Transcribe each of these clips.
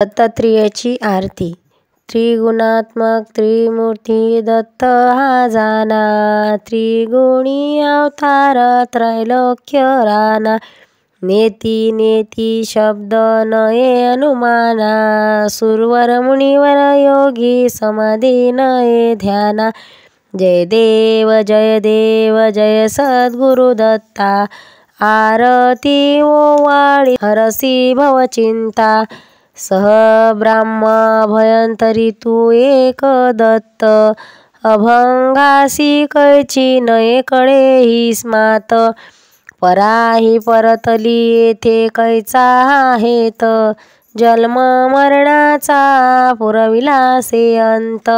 दत्तात्रेयाची आरती। त्रिगुणात्मक त्रिमूर्ती दत्त हा जाना, त्रिगुणी अवतार त्रैलोक्य राना। नेती नेती शब्द नये अनुमाना, सुरवर मुनिवर योगी समाधी नये ध्याना। जय देव जय देव जय सद्गुरु दत्ता, आरती ओवाळी हरसी भवचिंता। सह ब्राह्म भयंतरी तू एक दत्त, अभंगासी कैची नये कळे ही स्मात। पराही परतली येथे कैचा हेत, जन्म मरणाचा पुरविला से अंत।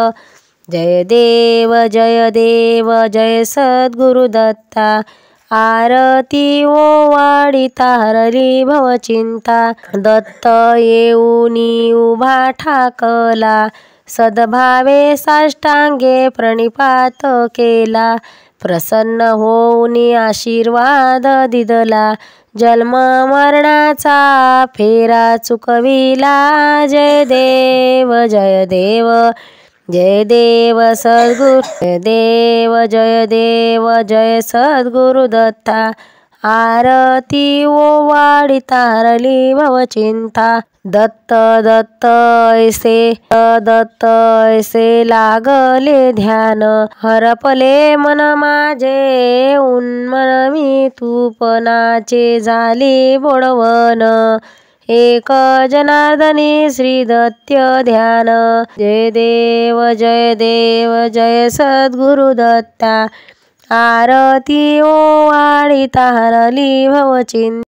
जय देव जय देव जय सद्गुरु दत्ता, आरती ओवाळीता हरली भवचिंता। दत्त येऊनी उभा ठाकला, सद्भावे साष्टांगे प्रणिपात केला। प्रसन्न होऊनी आशीर्वाद दिदला, जन्म मरणाचा फेरा चुकविला। जय देव जय देव जय देव सद्गुरु, जय देव जय देव जय सद्गुरु दत्ता, आरती ओवाळीता हरली भवचिंता। दत्त दत्त ऐसे लागले ध्यान, हरपले मन माझे उन्मन मी तूपनाचे झाली बोडवन। एक जनार्दनी श्री दत्त ध्यान, जय देव जय देव जय सद्गुरु दत्ता, आरती ओवाळीता हरली भवचिंता।